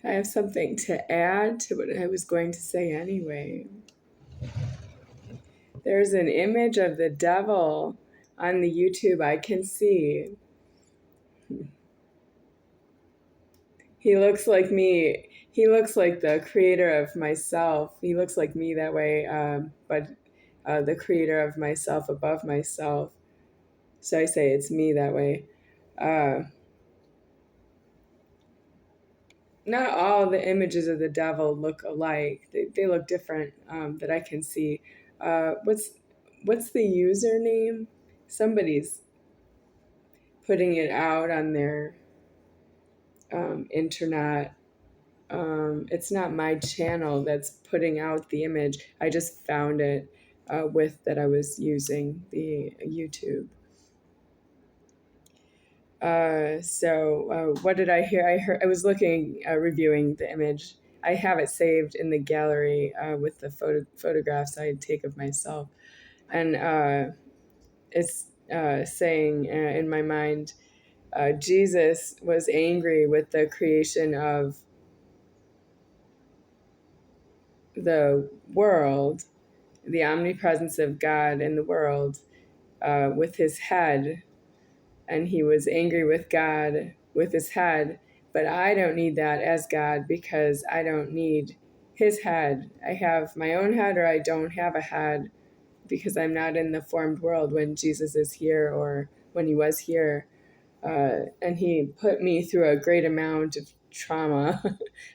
I have something to add to what I was going to say anyway. There's an image of the devil on the YouTube I can see. He looks like me. He looks like the creator of myself. He looks like me that way, but the creator of myself above myself. So I say it's me that way. Not all the images of the devil look alike. They look different that I can see. What's the username? Somebody's putting it out on their internet. It's not my channel that's putting out the image. I just found it with that I was using the YouTube. So what did I hear? I was looking, reviewing the image. I have it saved in the gallery with the photographs I take of myself. And it's saying in my mind, Jesus was angry with the creation of the world, the omnipresence of God in the world, with his head. And he was angry with God with his head, but I don't need that as God because I don't need his head. I have my own head, or I don't have a head because I'm not in the formed world when Jesus is here or when he was here. And he put me through a great amount of trauma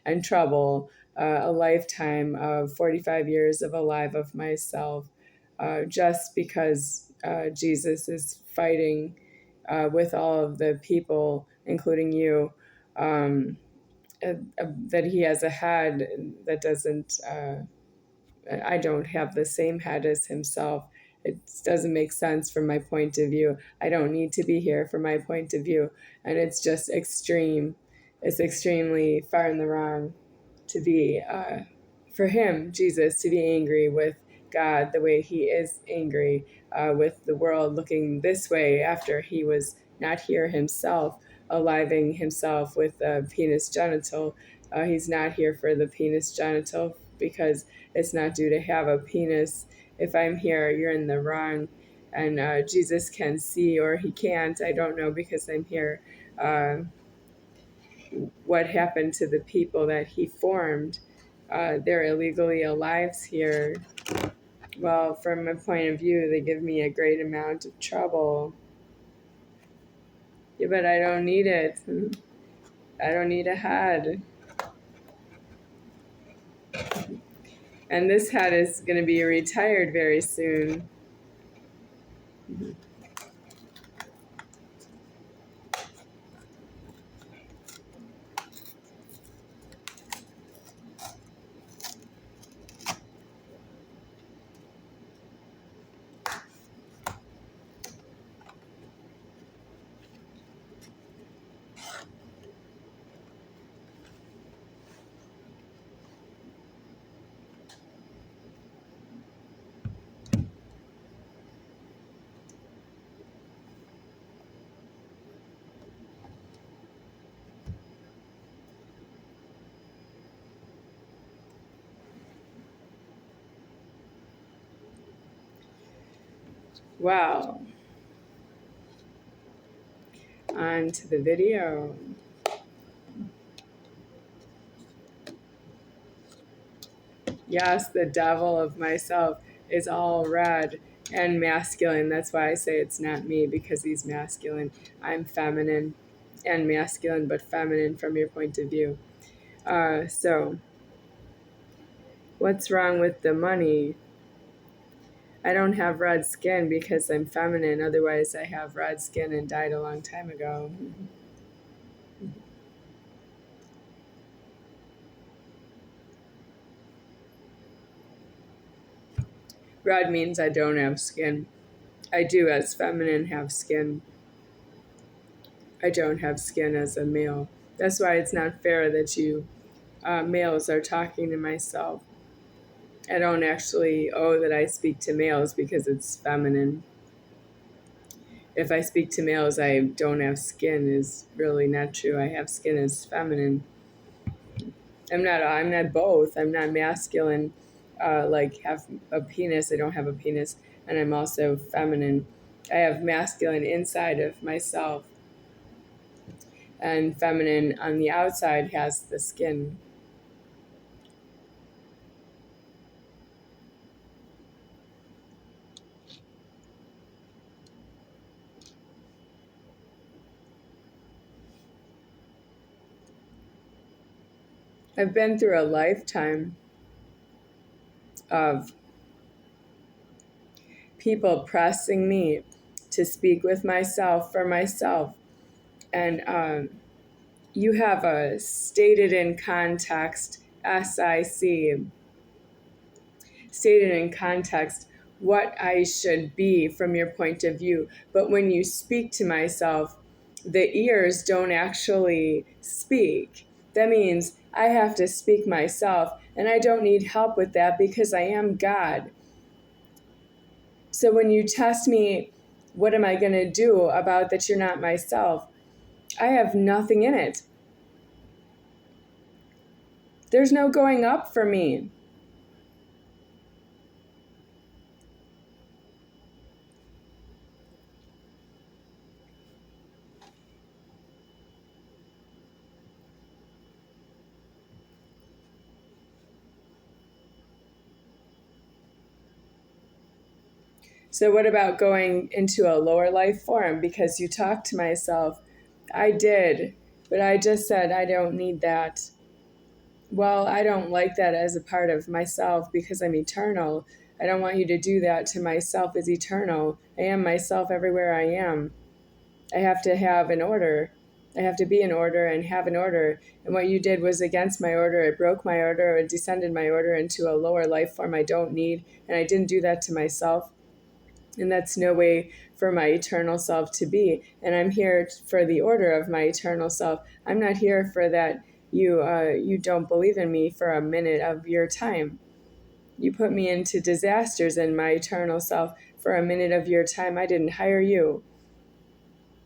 and trouble, a lifetime of 45 years of alive of myself, just because Jesus is fighting with all of the people, including you, that he has a head that doesn't, I don't have the same head as himself. It doesn't make sense from my point of view. I don't need to be here from my point of view. And it's just extreme. It's extremely far in the wrong to be, for him, Jesus, to be angry with God the way he is angry with the world looking this way after he was not here himself, aliving himself with a penis genital. He's not here for the penis genital because it's not due to have a penis. If I'm here, you're in the wrong. And Jesus can see, or he can't, I don't know, because I'm here, what happened to the people that he formed. They're illegally alive here. Well, from my point of view, they give me a great amount of trouble. Yeah, but I don't need it. I don't need a head. And this head is going to be retired very soon. Wow. On to the video. Yes, the devil of myself is all red and masculine. That's why I say it's not me, because he's masculine. I'm feminine and masculine, but feminine from your point of view. So what's wrong with the money? I don't have red skin because I'm feminine. Otherwise, I have red skin and died a long time ago. Red means I don't have skin. I do, as feminine, have skin. I don't have skin as a male. That's why it's not fair that you males are talking to myself. I don't actually owe that I speak to males because it's feminine. If I speak to males, I don't have skin is really not true. I have skin as feminine. I'm not both. I'm not masculine, like have a penis. I don't have a penis, and I'm also feminine. I have masculine inside of myself, and feminine on the outside has the skin. I've been through a lifetime of people pressing me to speak with myself for myself. And you have a stated in context, SIC, stated in context what I should be from your point of view. But when you speak to myself, the ears don't actually speak. That means I have to speak myself, and I don't need help with that because I am God. So when you test me, what am I going to do about that you're not myself? I have nothing in it. There's no going up for me. So what about going into a lower life form? Because you talked to myself. I did, but I just said I don't need that. Well, I don't like that as a part of myself because I'm eternal. I don't want you to do that to myself as eternal. I am myself everywhere I am. I have to have an order. I have to be in order and have an order. And what you did was against my order. It broke my order. It descended my order into a lower life form I don't need. And I didn't do that to myself. And that's no way for my eternal self to be. And I'm here for the order of my eternal self. I'm not here for that you don't believe in me for a minute of your time. You put me into disasters in my eternal self for a minute of your time. I didn't hire you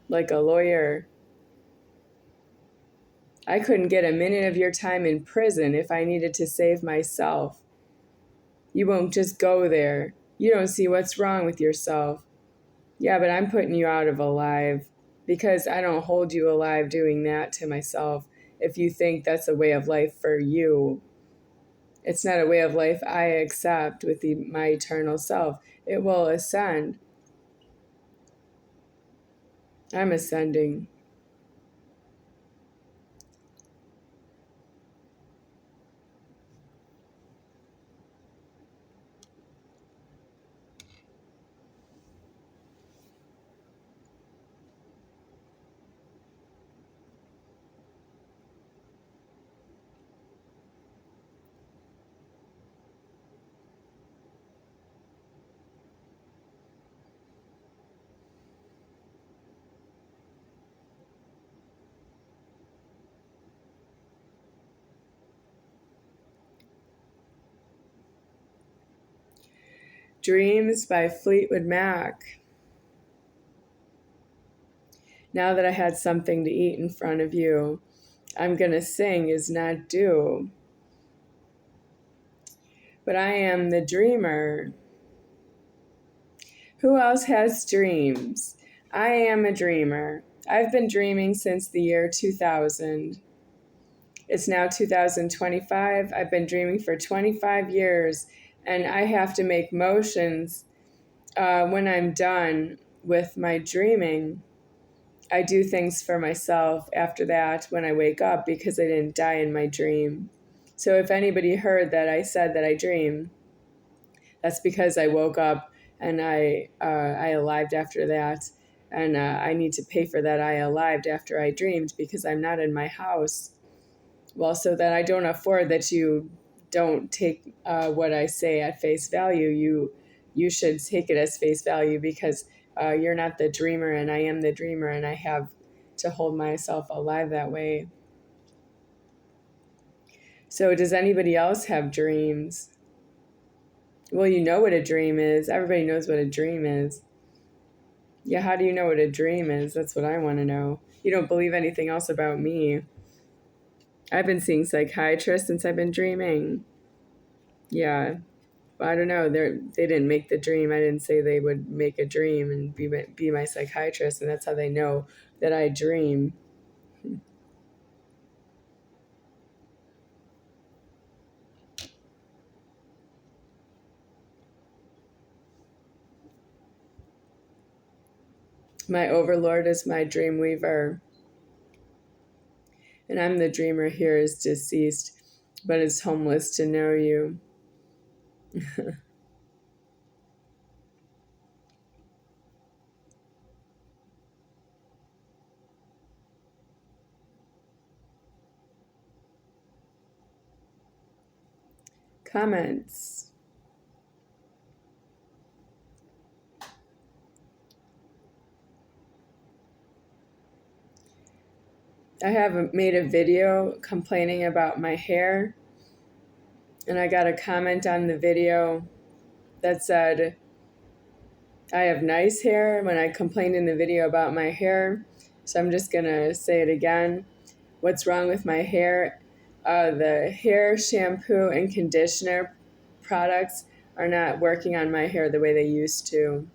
like a lawyer. I couldn't get a minute of your time in prison if I needed to save myself. You won't just go there. You don't see what's wrong with yourself. Yeah, but I'm putting you out of alive because I don't hold you alive doing that to myself. If you think that's a way of life for you, it's not a way of life I accept with my eternal self. It will ascend. I'm ascending. Dreams by Fleetwood Mac. Now that I had something to eat in front of you, I'm going to sing is not do. But I am the dreamer. Who else has dreams? I am a dreamer. I've been dreaming since the year 2000. It's now 2025. I've been dreaming for 25 years, and I have to make motions when I'm done with my dreaming. I do things for myself after that when I wake up because I didn't die in my dream. So if anybody heard that I said that I dream, that's because I woke up and I arrived after that. And I need to pay for that I arrived after I dreamed because I'm not in my house. Well, so that I don't afford that you don't take what I say at face value. You should take it as face value because you're not the dreamer and I am the dreamer and I have to hold myself alive that way. So does anybody else have dreams? Well, you know what a dream is. Everybody knows what a dream is. Yeah, how do you know what a dream is? That's what I want to know. You don't believe anything else about me. I've been seeing psychiatrists since I've been dreaming. Yeah. I don't know. They didn't make the dream. I didn't say they would make a dream and be my psychiatrist, and that's how they know that I dream. My overlord is my dream weaver, and I'm the dreamer here is deceased, but is homeless to know you. Comments. I have made a video complaining about my hair, and I got a comment on the video that said, I have nice hair when I complained in the video about my hair. So I'm just going to say it again. What's wrong with my hair? The hair shampoo and conditioner products are not working on my hair the way they used to.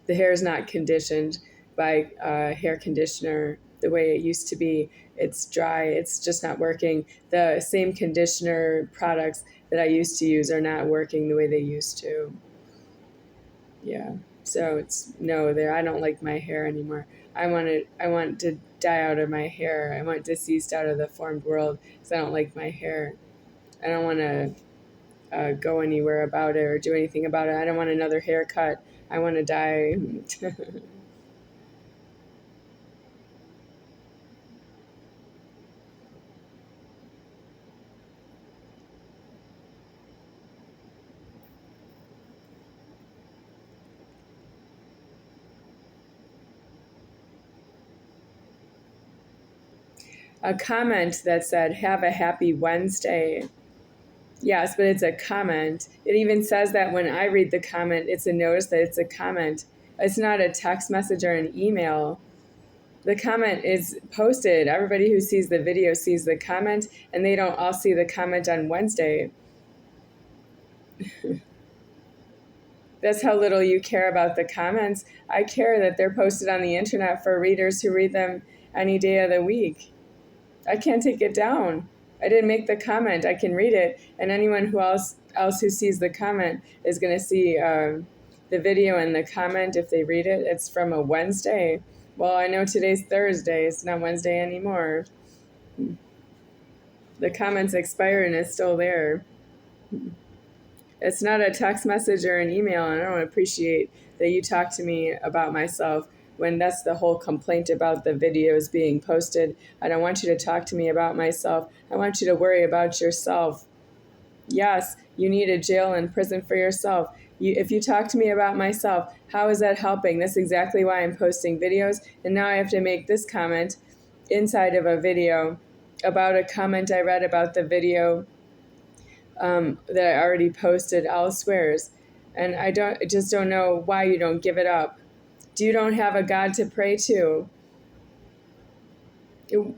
The hair is not conditioned by hair conditioner the way it used to be. It's dry. It's just not working. The same conditioner products that I used to use are not working the way they used to. Yeah. So it's no there. I don't like my hair anymore. I want to die out of my hair. I want deceased out of the formed world because I don't like my hair. I don't want to go anywhere about it or do anything about it. I don't want another haircut. I want to die. A comment that said, "Have a happy Wednesday." Yes, but it's a comment. It even says that when I read the comment, it's a notice that it's a comment. It's not a text message or an email. The comment is posted. Everybody who sees the video sees the comment, and they don't all see the comment on Wednesday. That's how little you care about the comments. I care that they're posted on the internet for readers who read them any day of the week. I can't take it down. I didn't make the comment. I can read it, and anyone who else who sees the comment is going to see the video and the comment if they read it. It's from a Wednesday. Well, I know today's Thursday. It's not Wednesday anymore. The comment's expired and it's still there. It's not a text message or an email, and I don't appreciate that you talk to me about myself when that's the whole complaint about the videos being posted. I don't want you to talk to me about myself. I want you to worry about yourself. Yes, you need a jail and prison for yourself. If you talk to me about myself, how is that helping? That's exactly why I'm posting videos, and now I have to make this comment inside of a video about a comment I read about the video that I already posted elsewheres. And I just don't know why you don't give it up. You don't have a God to pray to.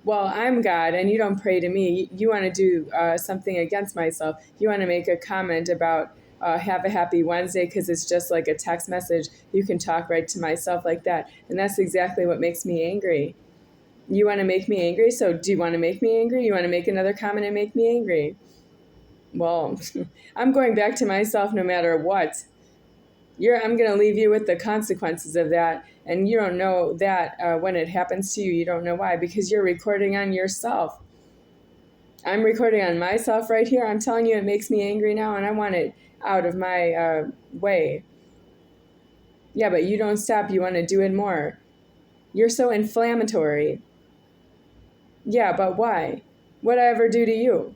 Well, I'm God, and you don't pray to me. You want to do something against myself. You want to make a comment about have a happy Wednesday because it's just like a text message. You can talk right to myself like that. And that's exactly what makes me angry. You want to make me angry? So do you want to make me angry? You want to make another comment and make me angry? Well, I'm going back to myself no matter what. I'm going to leave you with the consequences of that. And you don't know that when it happens to you, you don't know why, because you're recording on yourself. I'm recording on myself right here. I'm telling you, it makes me angry now, and I want it out of my way. Yeah, but you don't stop. You want to do it more. You're so inflammatory. Yeah, but why? What did I ever do to you?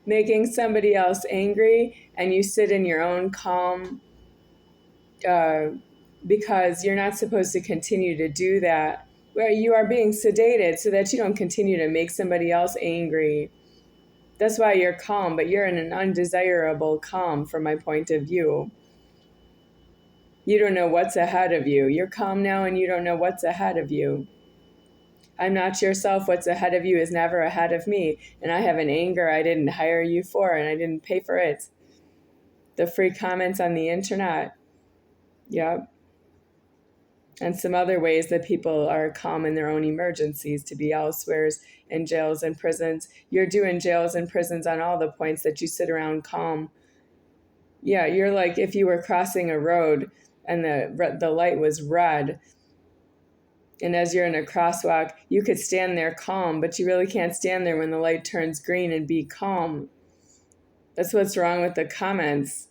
making somebody else angry, and you sit in your own calm, because you're not supposed to continue to do that, where you are being sedated so that you don't continue to make somebody else angry. That's why you're calm, but you're in an undesirable calm from my point of view. You don't know what's ahead of you. You're calm now and you don't know what's ahead of you. I'm not yourself. What's ahead of you is never ahead of me. And I have an anger I didn't hire you for, and I didn't pay for it. The free comments on the internet. Yep. And some other ways that people are calm in their own emergencies to be elsewhere in jails and prisons. You're doing jails and prisons on all the points that you sit around calm. Yeah, you're like if you were crossing a road and the light was red, and as you're in a crosswalk, you could stand there calm, but you really can't stand there when the light turns green and be calm. That's what's wrong with the comments.